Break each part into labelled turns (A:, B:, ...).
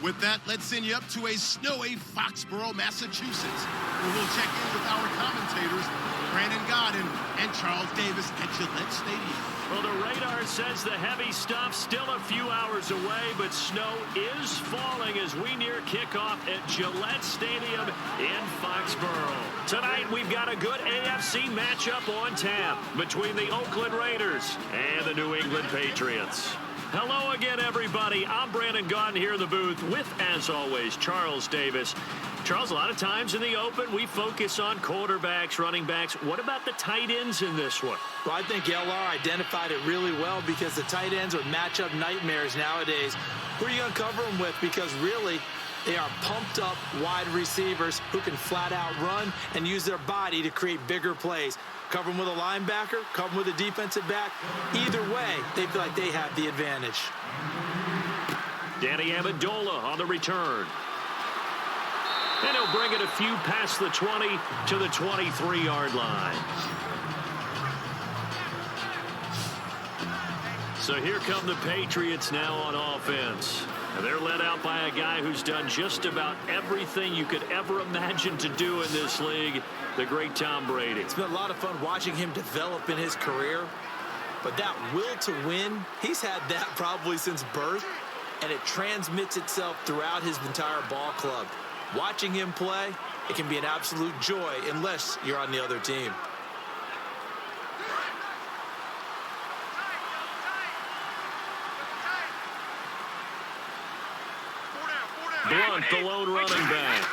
A: With that, let's send you up to a snowy Foxborough, Massachusetts, where we'll check in with our commentators, Brandon Gaudin and Charles Davis at Gillette Stadium.
B: Well, the radar says the heavy stuff still a few hours away, but snow is falling as we near kickoff at Gillette Stadium in Foxborough. Tonight, we've got a good AFC matchup on tap between the Oakland Raiders and the New England Patriots. Hello again, everybody. I'm Brandon Gaudin here in the booth with, as always, Charles Davis. Charles, a lot of times in the open, we focus on quarterbacks, running backs. What about the tight ends in this one?
C: Well, I think LR identified it really well because the tight ends are matchup nightmares nowadays. Who are you going to cover them with? Because really, they are pumped up wide receivers who can flat out run and use their body to create bigger plays. Cover them with a linebacker, cover them with a defensive back. Either way, they feel like they have the advantage.
B: Danny Amendola on the return. And he'll bring it a few past the 20 to the 23-yard line. So here come the Patriots now on offense. And they're led out by a guy who's done just about everything you could ever imagine to do in this league, the great Tom Brady.
C: It's been a lot of fun watching him develop in his career. But that will to win, he's had that probably since birth, and it transmits itself throughout his entire ball club. Watching him play, it can be an absolute joy unless you're on the other team.
B: Blunt, the lone running back.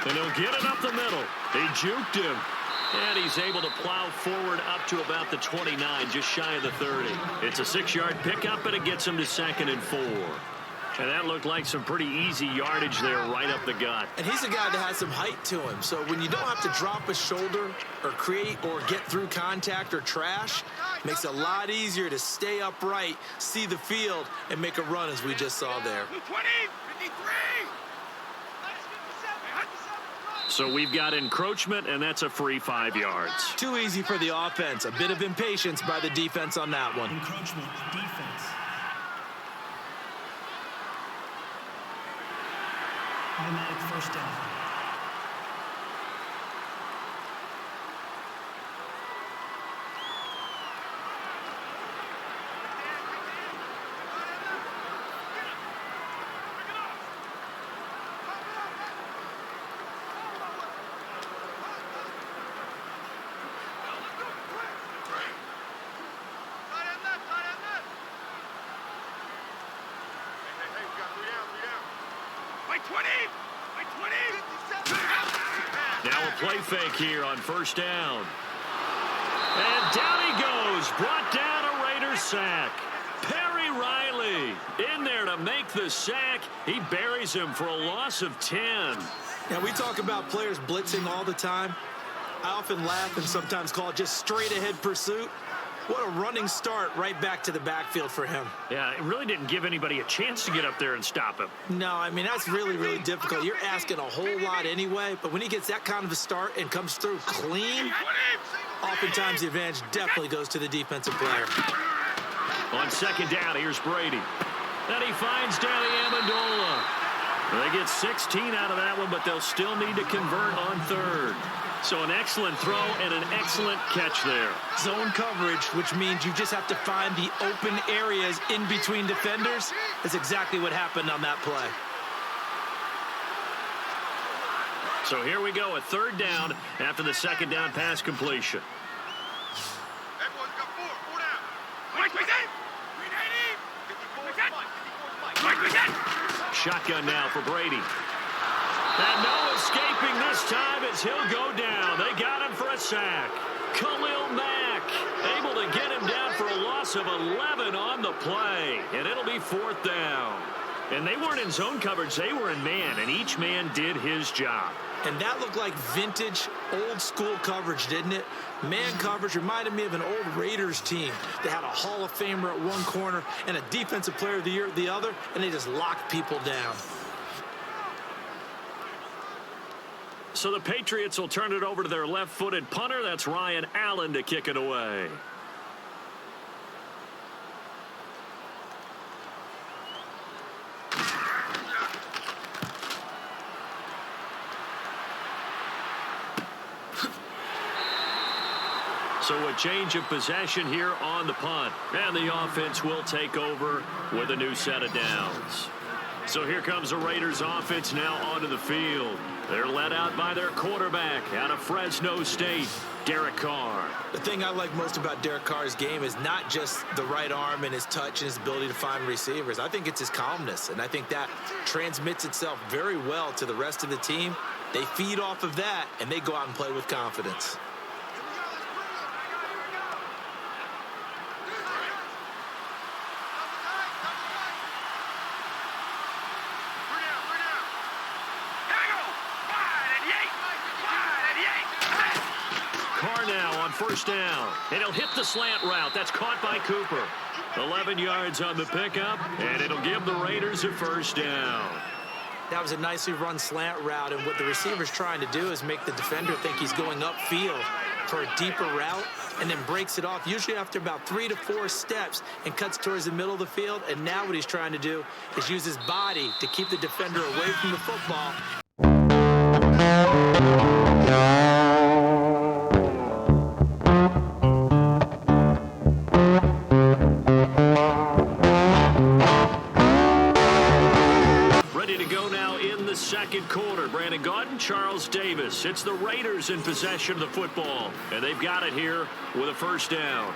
B: And he'll get it up the middle. He juked him. And he's able to plow forward up to about the 29, just shy of the 30. It's a 6-yard pickup, and it gets him to 2nd and 4. And that looked like some pretty easy yardage there right up the gut.
C: And he's a guy that has some height to him. So when you don't have to drop a shoulder or create or get through contact or trash, it makes it a lot easier to stay upright, see the field, and make a run as we just saw there.
D: 20, 53.
B: So we've got encroachment, and that's a free 5 yards.
C: Too easy for the offense. A bit of impatience by the defense on that one.
E: Encroachment, defense. Automatic first down.
B: Now a play fake here on first down. And down he goes. Brought down a Raiders sack. Perry Riley in there to make the sack. He buries him for a loss of 10.
C: Now, we talk about players blitzing all the time. I often laugh and sometimes call it just straight ahead pursuit. What a running start right back to the backfield for him.
B: Yeah, it really didn't give anybody a chance to get up there and stop him.
C: No, I mean, that's really, really difficult. You're asking a whole lot anyway, but when he gets that kind of a start and comes through clean, oftentimes the advantage definitely goes to the defensive player.
B: On second down, here's Brady. And he finds Danny Amendola. They get 16 out of that one, but they'll still need to convert on third. So an excellent throw and an excellent catch there.
C: Zone coverage, which means you just have to find the open areas in between defenders. That's exactly what happened on that play.
B: So here we go, a third down after the second down pass completion.
D: Everyone's got four down.
B: Shotgun now for Brady. And no escaping this time as he'll go down. They got him for a sack. Khalil Mack able to get him down for a loss of 11 on the play. And it'll be 4th down. And they weren't in zone coverage. They were in man, and each man did his job.
C: And that looked like vintage, old-school coverage, didn't it? Man coverage reminded me of an old Raiders team. They had a Hall of Famer at one corner and a Defensive Player of the Year at the other, and they just locked people down.
B: So the Patriots will turn it over to their left-footed punter. That's Ryan Allen to kick it away. So a change of possession here on the punt. And the offense will take over with a new set of downs. So here comes the Raiders offense now onto the field. They're led out by their quarterback out of Fresno State, Derek Carr.
C: The thing I like most about Derek Carr's game is not just the right arm and his touch and his ability to find receivers. I think it's his calmness, and I think that transmits itself very well to the rest of the team. They feed off of that, and they go out and play with confidence.
B: Carr now on first down, and he'll hit the slant route. That's caught by Cooper. 11 yards on the pickup, and it'll give the Raiders a first down.
C: That was a nicely run slant route, and what the receiver's trying to do is make the defender think he's going upfield for a deeper route, and then breaks it off, usually after about 3 to 4 steps, and cuts towards the middle of the field. And now what he's trying to do is use his body to keep the defender away from the football.
B: Second quarter, Brandon Gaudin, Charles Davis. It's the Raiders in possession of the football, and they've got it here with a first down.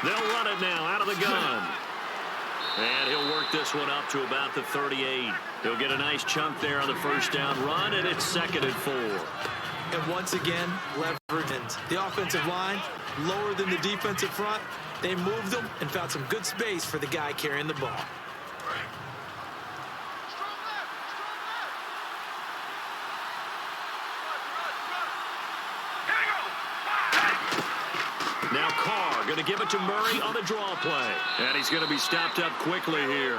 B: They'll run it now out of the gun. And he'll work this one up to about the 38. He'll get a nice chunk there on the first down run, and it's 2nd and 4.
C: And once again, leverage. The offensive line, lower than the defensive front. They moved them and found some good space for the guy carrying the ball.
B: Now Carr going to give it to Murray on the draw play. And he's going to be stopped up quickly here.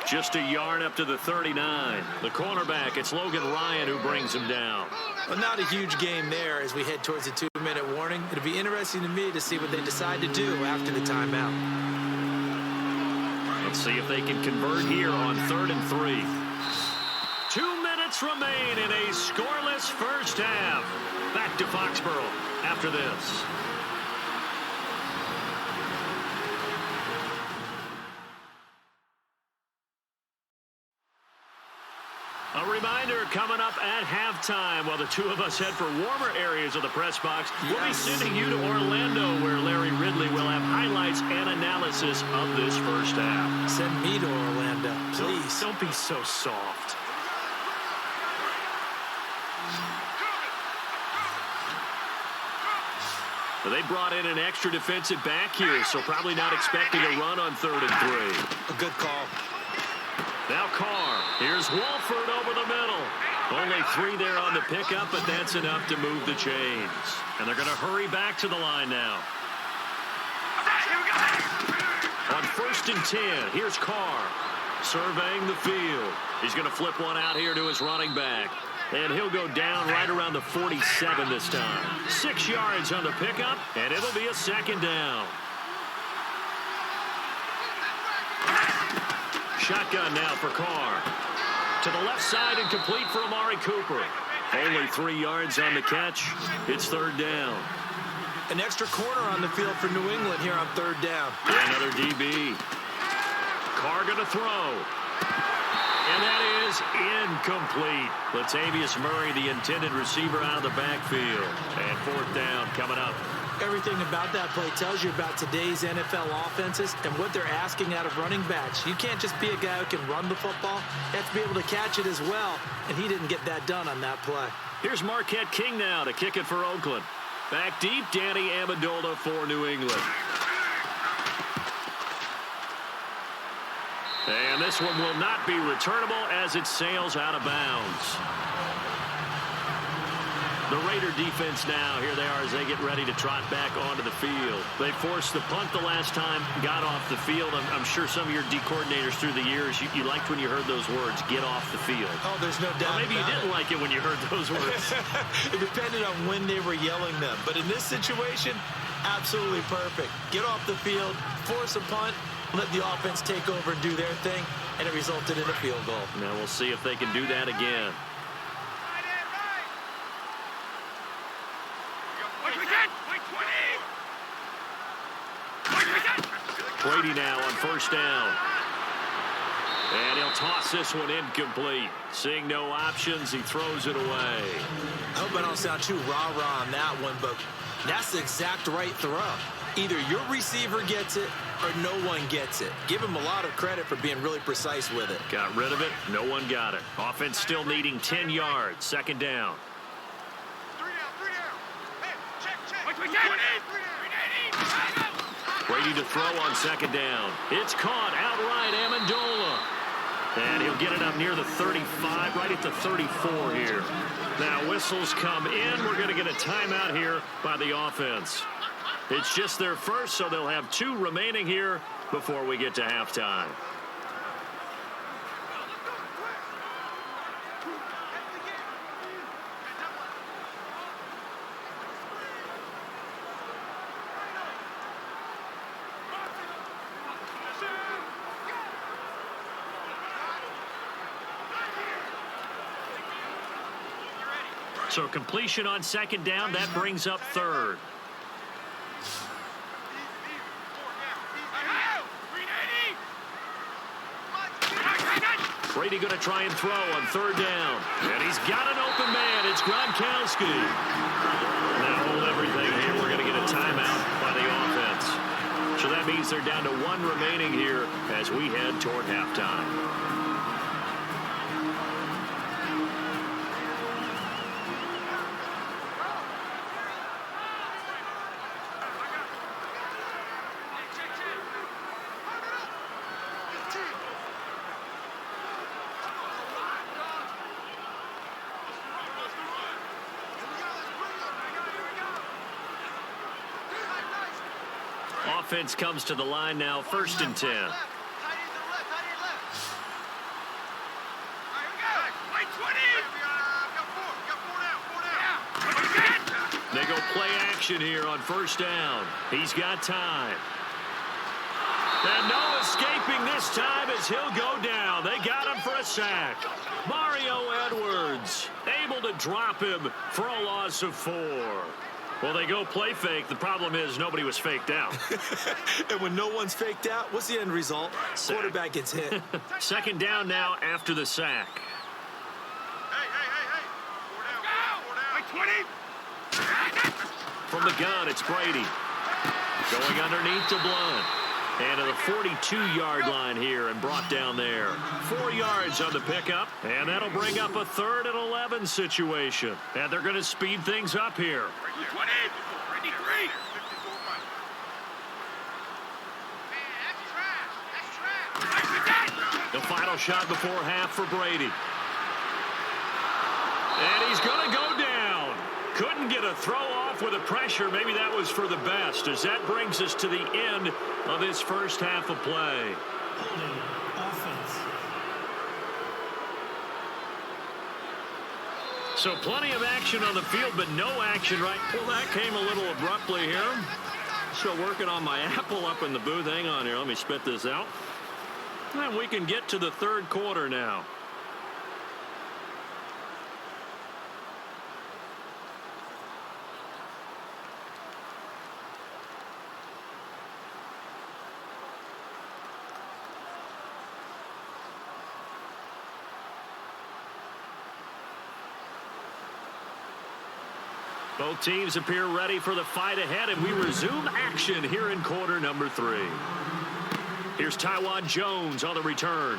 B: Just a yard up to the 39. The cornerback, it's Logan Ryan who brings him down.
C: Well, not a huge game there as we head towards the 2-minute warning. It'll be interesting to me to see what they decide to do after the timeout.
B: Let's see if they can convert here on 3rd and 3. 2 minutes remain in a scoreless first half. Back to Foxborough after this. A reminder coming up at halftime while the two of us head for warmer areas of the press box. We'll be sending you to Orlando where Larry Ridley will have highlights and analysis of this first half.
C: Send me to Orlando, please.
B: Don't be so soft. They brought in an extra defensive back here, so probably not expecting a run on 3rd and 3.
C: A good call.
B: Now Carr. Here's Wolford over the middle. Only 3 there on the pickup, but that's enough to move the chains. And they're going to hurry back to the line now. On 1st and 10, here's Carr surveying the field. He's going to flip one out here to his running back. And he'll go down right around the 47 this time. 6 yards on the pickup, and it'll be a 2nd down. Shotgun now for Carr. To the left side and complete for Amari Cooper. Only 3 yards on the catch. It's 3rd down.
C: An extra corner on the field for New England here on 3rd down.
B: Another DB. Carr going to throw. And that is incomplete. Latavius Murray, the intended receiver, out of the backfield. And 4th down coming up.
C: Everything about that play tells you about today's NFL offenses and what they're asking out of running backs. You can't just be a guy who can run the football. You have to be able to catch it as well, and he didn't get that done on that play.
B: Here's Marquette King now to kick it for Oakland. Back deep, Danny Amendola for New England. And this one will not be returnable as it sails out of bounds. The Raider defense now, here they are as they get ready to trot back onto the field. They forced the punt the last time, got off the field. I'm sure some of your D coordinators through the years, you liked when you heard those words, get off the field.
C: Oh, there's no doubt.
B: Or maybe you didn't like it when you heard those words.
C: It depended on when they were yelling them. But in this situation, absolutely perfect. Get off the field, force a punt, let the offense take over and do their thing, and it resulted in a field goal.
B: Now we'll see if they can do that again. Brady now on first down. And he'll toss this one incomplete. Seeing no options, he throws it away.
C: I hope I don't sound too rah-rah on that one, but that's the exact right throw. Either your receiver gets it or no one gets it. Give him a lot of credit for being really precise with it.
B: Got rid of it. No one got it. Offense still needing 10 yards. Second down.
D: Three down. Hey, check.
B: Brady to throw on second down. It's caught outright, Amendola. And he'll get it up near the 35, right at the 34 here. Now whistles come in. We're going to get a timeout here by the offense. It's just their first, so they'll have 2 remaining here before we get to halftime. So completion on second down, that brings up third. Brady going to try and throw on third down. And he's got an open man. It's Gronkowski. Now hold everything here. We're going to get a timeout by the offense. So that means they're down to 1 remaining here as we head toward halftime. Offense comes to the line now, first and 10. They go play action here on first down. He's got time. And no escaping this time as he'll go down. They got him for a sack. Mario Edwards able to drop him for a loss of 4. Well, they go play fake. The problem is nobody was faked out.
C: And when no one's faked out, what's the end result?
B: Sack.
C: Quarterback gets hit.
B: Second down now after the sack.
D: Hey. 4 down.
B: From the gun, it's Brady. Going underneath to Blunt. And to the 42-yard line here and brought down there. 4 yards on the pickup. And that'll bring up a 3rd and 11 situation. And they're going to speed things up here.
D: 23.
B: The final shot before half for Brady. And he's going to go down. Couldn't get a throw off with the pressure. Maybe that was for the best, as that brings us to the end of this first half of play.
E: Offense.
B: So plenty of action on the field, but no action right. Well, that came a little abruptly here. Still working on my apple up in the booth. Hang on here. Let me spit this out. And we can get to the third quarter now. Both teams appear ready for the fight ahead, and we resume action here in quarter number 3. Here's Taiwan Jones on the return.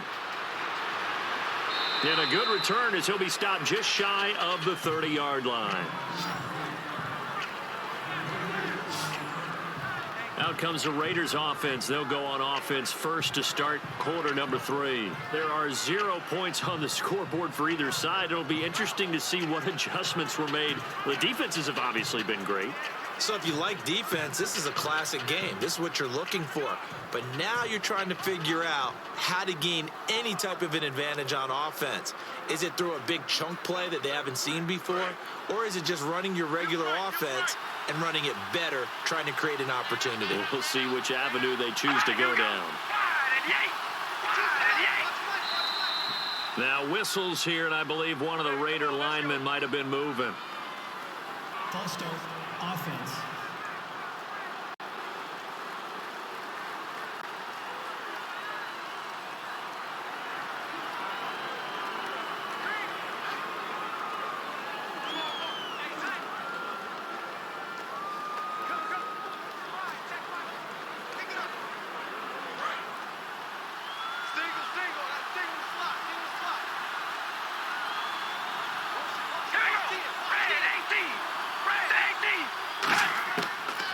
B: And a good return as he'll be stopped just shy of the 30-yard line. Out comes the Raiders offense. They'll go on offense first to start quarter number 3. There are 0 points on the scoreboard for either side. It'll be interesting to see what adjustments were made. The defenses have obviously been great.
C: So if you like defense, this is a classic game. This is what you're looking for. But now you're trying to figure out how to gain any type of an advantage on offense. Is it through a big chunk play that they haven't seen before? Or is it just running your regular offense and running it better, trying to create an opportunity?
B: We'll see which avenue they choose to go down. Now whistles here, and I believe one of the Raider linemen might have been moving.
E: False start, offense.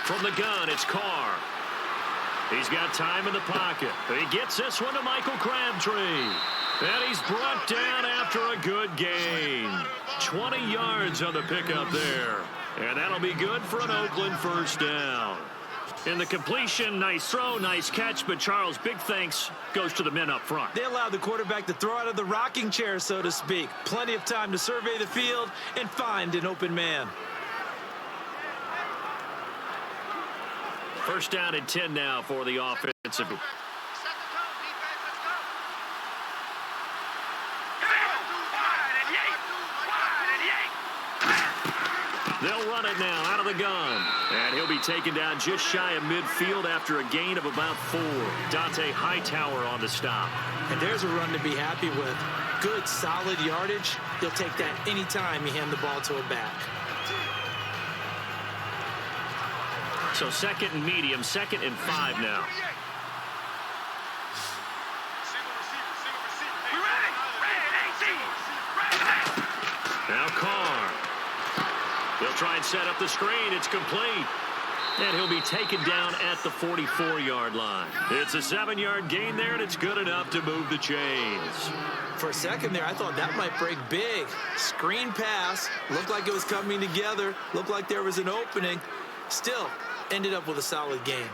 B: From the gun, it's Carr. He's got time in the pocket. He gets this one to Michael Crabtree. And he's brought down after a good gain. 20 yards on the pickup there. And that'll be good for an Oakland first down. In the completion, nice throw, nice catch. But Charles, big thanks goes to the men up front.
C: They allowed the quarterback to throw out of the rocking chair, so to speak. Plenty of time to survey the field and find an open man.
B: First down and 10 now for the offensive.
D: Set the tone, defense. Let's go.
B: They'll run it now out of the gun. And he'll be taken down just shy of midfield after a gain of about 4. Dante Hightower on the stop.
C: And there's a run to be happy with. Good, solid yardage. He'll take that anytime you hand the ball to a back.
B: So second and medium, 2nd and 5 now. Now Carr. He'll try and set up the screen. It's complete. And he'll be taken down at the 44-yard line. It's a 7-yard gain there, and it's good enough to move the chains.
C: For a second there, I thought that might break big. Screen pass. Looked like it was coming together. Looked like there was an opening. Still, ended up with a solid game.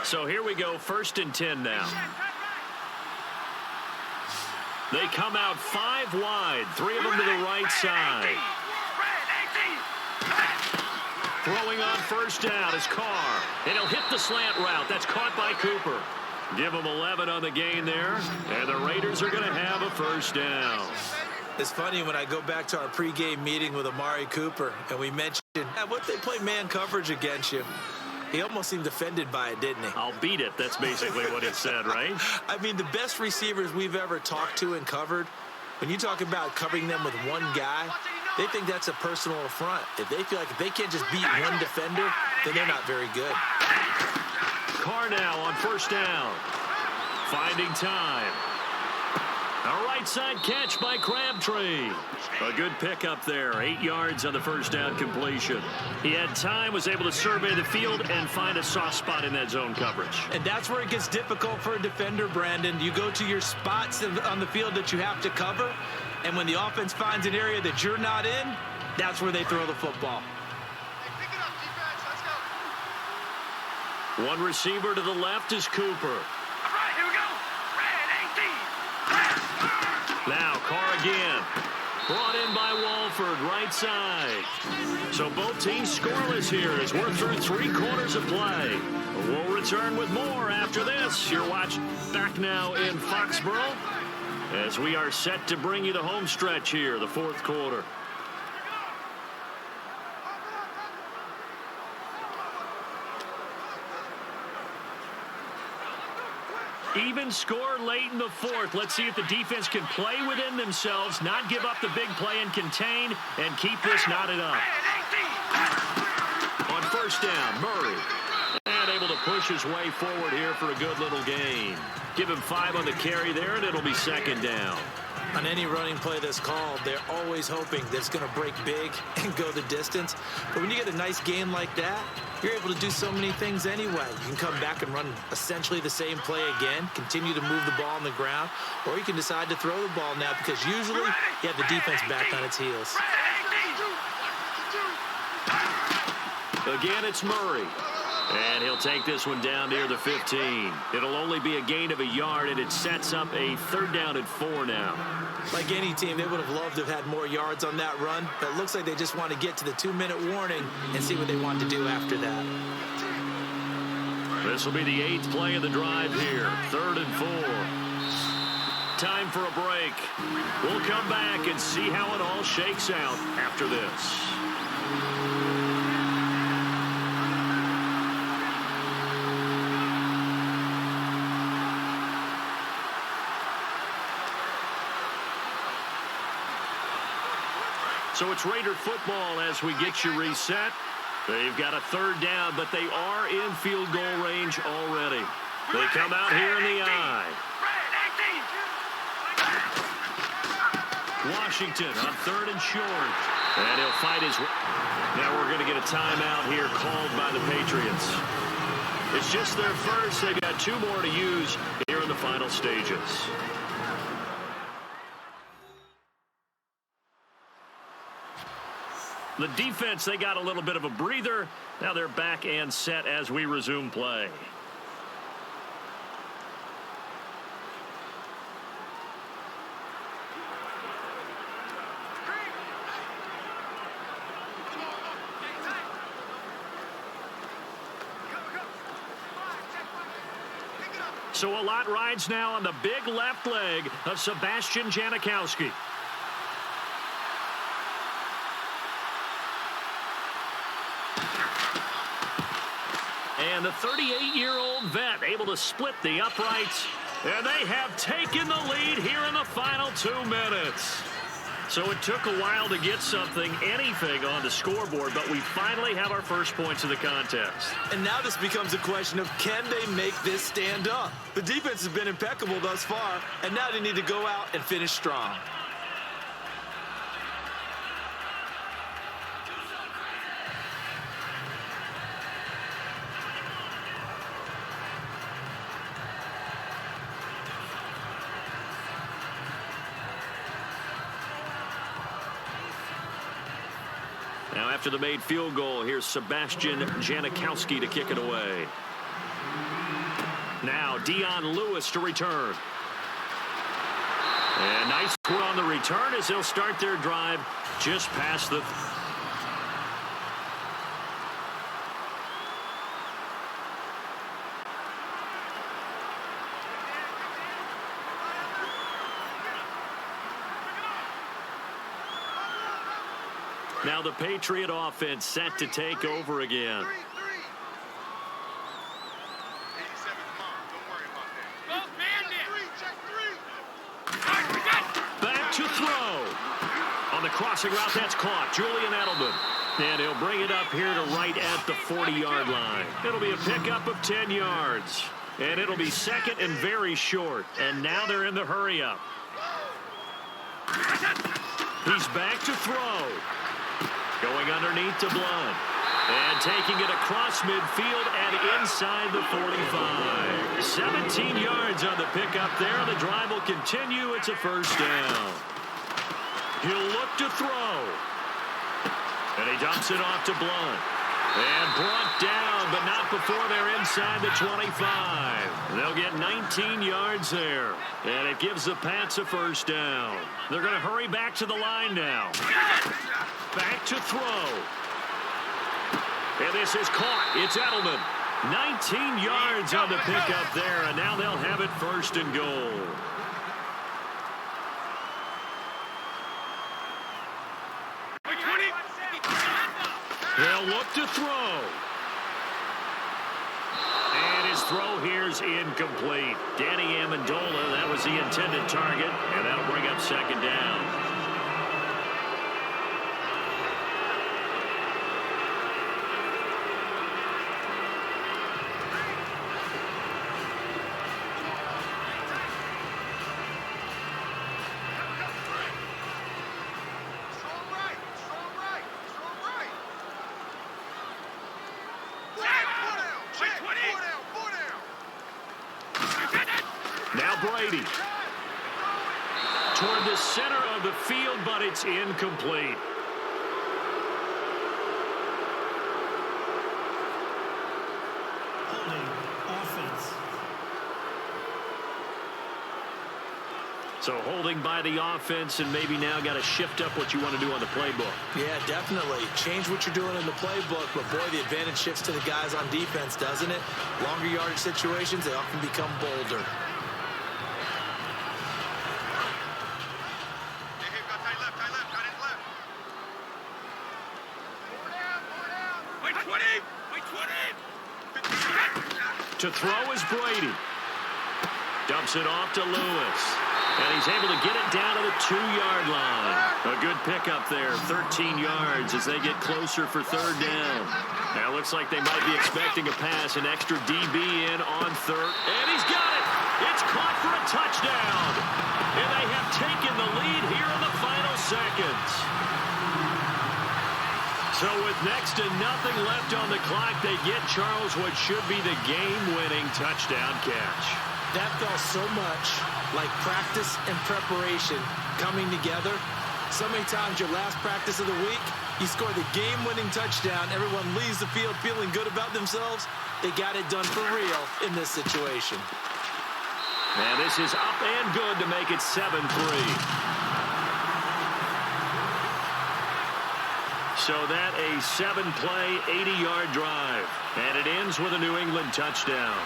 B: So here we go, 1st and 10 now. They come out 5 wide, 3 of them to the right side. Throwing on first down is Carr, and he'll hit the slant route. That's caught by Cooper. Give them 11 on the gain there, and the Raiders are going to have a first down.
C: It's funny when I go back to our pregame meeting with Amari Cooper, and we mentioned, what if they play man coverage against you? He almost seemed offended by it, didn't he?
B: I'll beat it. That's basically what he said, right?
C: I mean, the best receivers we've ever talked to and covered, when you talk about covering them with one guy, they think that's a personal affront. If they feel like if they can't just beat one defender, then they're not very good.
B: Carr now on first down. Finding time. A right side catch by Crabtree. A good pickup there. 8 yards on the first down completion. He had time, was able to survey the field and find a soft spot in that zone coverage.
C: And that's where it gets difficult for a defender, Brandon. You go to your spots on the field that you have to cover, and when the offense finds an area that you're not in, that's where they throw the football.
D: Pick it up, defense. Let's go.
B: One receiver to the left is Cooper.
D: All right, here we go. Red 18.
B: Now Carr again. Brought in by Walford, right side. So both teams scoreless here as we're through 3 quarters of play. We'll return with more after this. You're watching back now in Foxborough as we are set to bring you the home stretch here, the 4th quarter. Even score late in the 4th. Let's see if the defense can play within themselves, not give up the big play and contain, and keep this knotted up. On first down, Murray. And able to push push his way forward here for a good little gain. Give him 5 on the carry there, and it'll be second down.
C: On any running play that's called, they're always hoping that it's going to break big and go the distance. But when you get a nice gain like that, you're able to do so many things anyway. You can come back and run essentially the same play again, continue to move the ball on the ground, or you can decide to throw the ball now because usually you have the defense back on its heels.
B: Again, it's Murray. And he'll take this one down near the 15. It'll only be a gain of a yard, and it sets up a 3rd down and 4 now.
C: Like any team, they would have loved to have had more yards on that run, but it looks like they just want to get to the 2-minute warning and see what they want to do after that.
B: This will be the 8th play of the drive here. 3rd and 4. Time for a break. We'll come back and see how it all shakes out after this. So it's Raider football as we get you reset. They've got a 3rd down, but they are in field goal range already. They come out here in the I. Washington on 3rd and short. And he'll fight his way. Now we're going to get a timeout here called by the Patriots. It's just their first. They've got 2 more to use here in the final stages. The defense, they got a little bit of a breather. Now they're back and set as we resume play. So a lot rides now on the big left leg of Sebastian Janikowski. And the 38-year-old vet able to split the uprights. And they have taken the lead here in the final 2 minutes. So it took a while to get anything on the scoreboard, but we finally have our first points of the contest.
C: And now this becomes a question of can they make this stand up? The defense has been impeccable thus far, and now they need to go out and finish strong.
B: Now after the made field goal, here's Sebastian Janikowski to kick it away. Now Dion Lewis to return. And nice score on the return as they'll start their drive just past the... Now the Patriot offense set to take over again. Back to throw. On the crossing route, that's caught. Julian Edelman. And he'll bring it up here to right at the 40-yard line. It'll be a pickup of 10 yards. And it'll be 2nd and very short. And now they're in the hurry-up. He's back to throw. Going underneath to Blunt. And taking it across midfield and inside the 45. 17 yards on the pickup there. The drive will continue. It's a 1st down. He'll look to throw. And he dumps it off to Blunt. And Blunt down, but not before they're inside the 25. They'll get 19 yards there. And it gives the Pats a 1st down. They're going to hurry back to the line now. Back to throw. And this is caught. It's Edelman. 19 yards on the pickup there, and now they'll have it 1st and goal. They'll look to throw. And his throw here's incomplete. Danny Amendola, that was the intended target, and that'll bring up 2nd down. Brady. Toward the center of the field, but it's incomplete.
E: Holding offense.
B: So holding by the offense, and maybe now got to shift up what you want to do on the playbook.
C: Yeah, definitely. Change what you're doing in the playbook, but boy, the advantage shifts to the guys on defense, doesn't it? Longer yardage situations, they often become bolder.
B: To throw is Brady. Dumps it off to Lewis. And he's able to get it down to the 2-yard line. A good pickup there, 13 yards as they get closer for third down. Now it looks like they might be expecting a pass, an extra DB in on third. And he's got it. It's caught for a touchdown. And they have taken the lead here in the final seconds. So with next to nothing left on the clock, they get Charles what should be the game-winning touchdown catch.
C: That felt so much like practice and preparation coming together. So many times your last practice of the week, you score the game-winning touchdown. Everyone leaves the field feeling good about themselves. They got it done for real in this situation.
B: And this is up and good to make it 7-3. So that a 7-play, 80-yard drive. And it ends with a New England touchdown.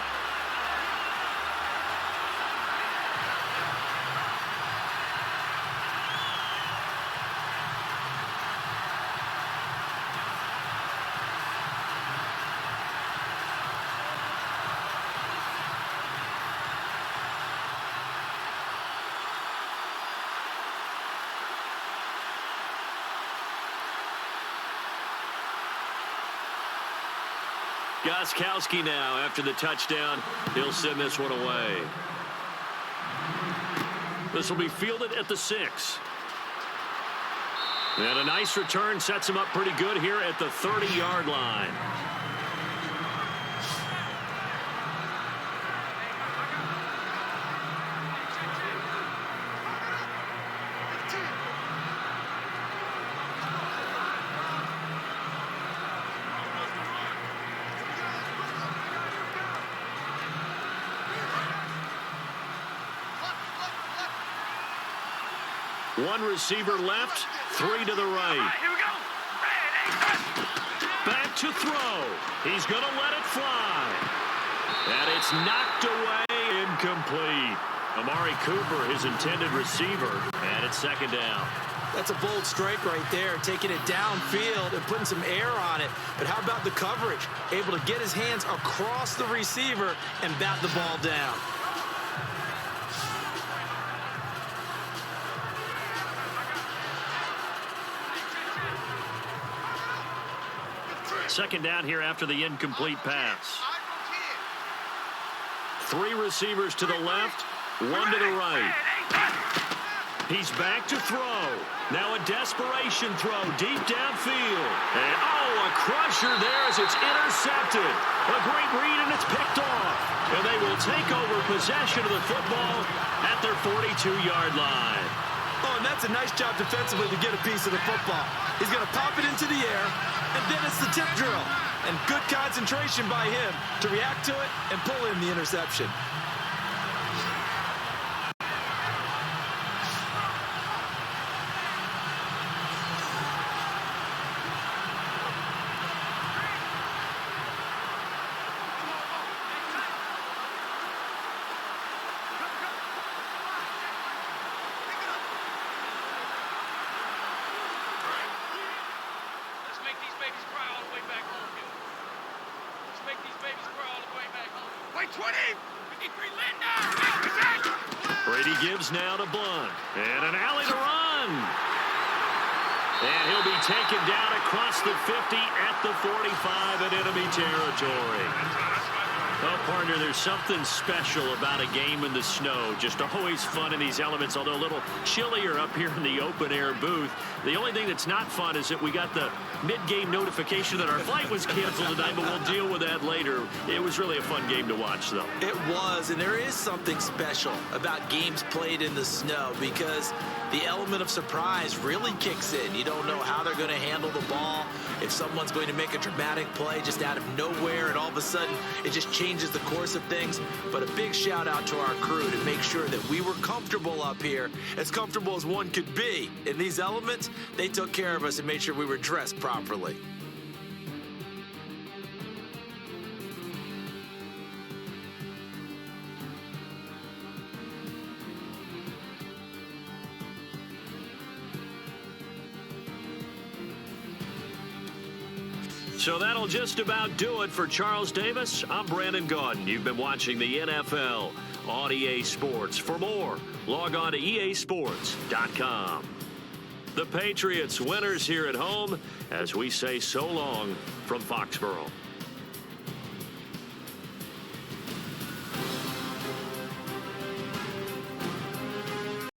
B: Gostkowski now after the touchdown. He'll send this one away. This will be fielded at the 6. And a nice return sets him up pretty good here at the 30-yard line. One receiver left, 3 to the right.
D: Here we go.
B: Back to throw. He's going to let it fly. And it's knocked away, incomplete. Amari Cooper, his intended receiver, and it's second down.
C: That's a bold strike right there, taking it downfield and putting some air on it. But how about the coverage? Able to get his hands across the receiver and bat the ball down.
B: Second down here after the incomplete pass. 3 receivers to the left, 1 to the right. He's back to throw. Now a desperation throw deep downfield. And a crusher there as it's intercepted. A great read and it's picked off. And they will take over possession of the football at their 42-yard line.
C: Oh, and that's a nice job defensively to get a piece of the football. He's going to pop it into the air, and then it's the tip drill. And good concentration by him to react to it and pull in the interception.
B: Brady gives now to Blunt. And an alley to run. And he'll be taken down across the 50 at the 45 in enemy territory. Well, partner, there's something special about a game in the snow. Just always fun in these elements, although a little chillier up here in the open-air booth. The only thing that's not fun is that we got the mid-game notification that our flight was canceled tonight, but we'll deal with that later. It was really a fun game to watch, though.
C: It was, and there is something special about games played in the snow because the element of surprise really kicks in. You don't know how they're going to handle the ball, if someone's going to make a dramatic play just out of nowhere, and all of a sudden it just changes the course of things. But a big shout out to our crew to make sure that we were comfortable up here, as comfortable as one could be. In these elements, they took care of us and made sure we were dressed properly.
B: So that'll just about do it for Charles Davis. I'm Brandon Gaudin. You've been watching the NFL on EA Sports. For more, log on to easports.com. The Patriots winners here at home as we say so long from Foxborough.